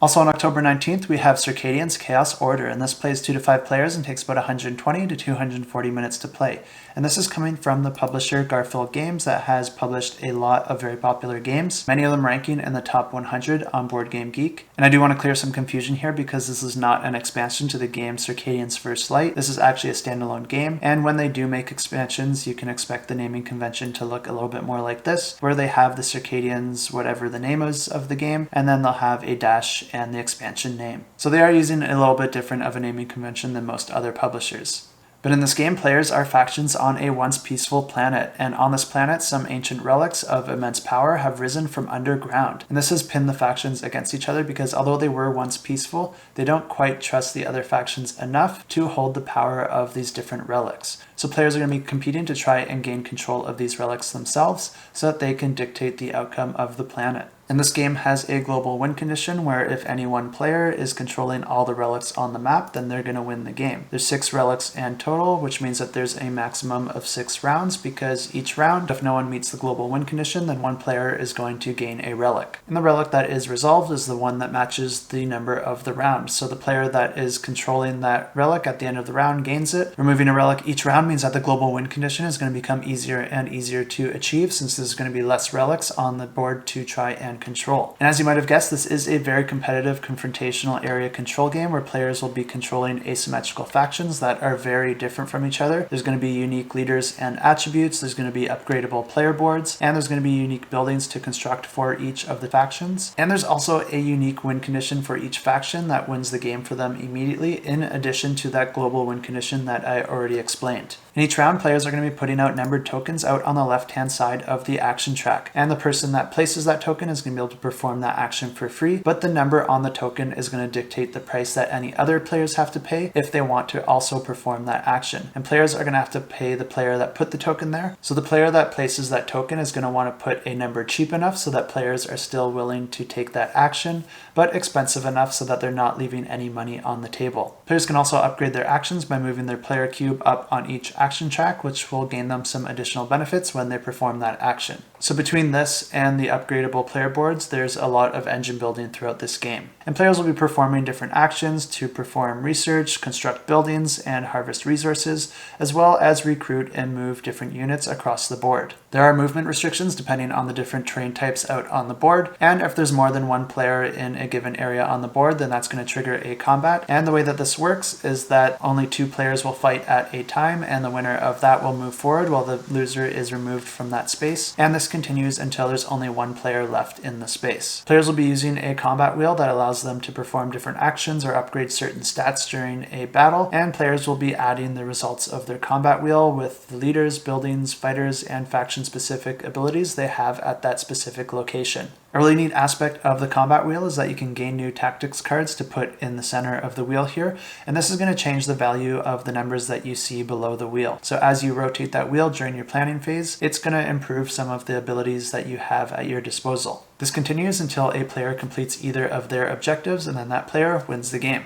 Also on October 19th, we have Circadians Chaos Order, and this plays 2 to 5 players and takes about 120 to 240 minutes to play. And this is coming from the publisher Garfield Games that has published a lot of very popular games, many of them ranking in the top 100 on Board Game Geek. And I do want to clear some confusion here because this is not an expansion to the game Circadians First Light. This is actually a standalone game, and when they do make expansions, you can expect the naming convention to look a little bit more like this, where they have the Circadians, whatever the name is of the game, and then they'll have a dash and the expansion name. So they are using a little bit different of a naming convention than most other publishers. But in this game, players are factions on a once peaceful planet, and on this planet, some ancient relics of immense power have risen from underground. And this has pinned the factions against each other because although they were once peaceful, they don't quite trust the other factions enough to hold the power of these different relics. So players are going to be competing to try and gain control of these relics themselves so that they can dictate the outcome of the planet. And this game has a global win condition where if any one player is controlling all the relics on the map, then they're going to win the game. There's 6 relics in total, which means that there's a maximum of 6 rounds because each round, if no one meets the global win condition, then one player is going to gain a relic. And the relic that is resolved is the one that matches the number of the round. So the player that is controlling that relic at the end of the round gains it. Removing a relic each round means that the global win condition is going to become easier and easier to achieve since there's going to be less relics on the board to try and control. And as you might have guessed, this is a very competitive confrontational area control game where players will be controlling asymmetrical factions that are very different from each other. There's going to be unique leaders and attributes, there's going to be upgradable player boards, and there's going to be unique buildings to construct for each of the factions. And there's also a unique win condition for each faction that wins the game for them immediately, in addition to that global win condition that I already explained. In each round, players are going to be putting out numbered tokens out on the left-hand side of the action track, and the person that places that token is going to be able to perform that action for free, but the number on the token is going to dictate the price that any other players have to pay if they want to also perform that action. And players are going to have to pay the player that put the token there. So the player that places that token is going to want to put a number cheap enough so that players are still willing to take that action, but expensive enough so that they're not leaving any money on the table. Players can also upgrade their actions by moving their player cube up on each action track, which will gain them some additional benefits when they perform that action. So between this and the upgradable player boards, there's a lot of engine building throughout this game. And players will be performing different actions to perform research, construct buildings, and harvest resources, as well as recruit and move different units across the board. There are movement restrictions depending on the different terrain types out on the board, and if there's more than one player in a given area on the board, then that's going to trigger a combat. And the way that this works is that only 2 players will fight at a time, and the winner of that will move forward while the loser is removed from that space. And this continues until there's only 1 player left in the space. Players will be using a combat wheel that allows them to perform different actions or upgrade certain stats during a battle, and players will be adding the results of their combat wheel with the leaders, buildings, fighters, and faction-specific abilities they have at that specific location. A really neat aspect of the combat wheel is that you can gain new tactics cards to put in the center of the wheel here, and this is going to change the value of the numbers that you see below the wheel. So as you rotate that wheel during your planning phase, it's going to improve some of the abilities that you have at your disposal. This continues until a player completes either of their objectives, and then that player wins the game.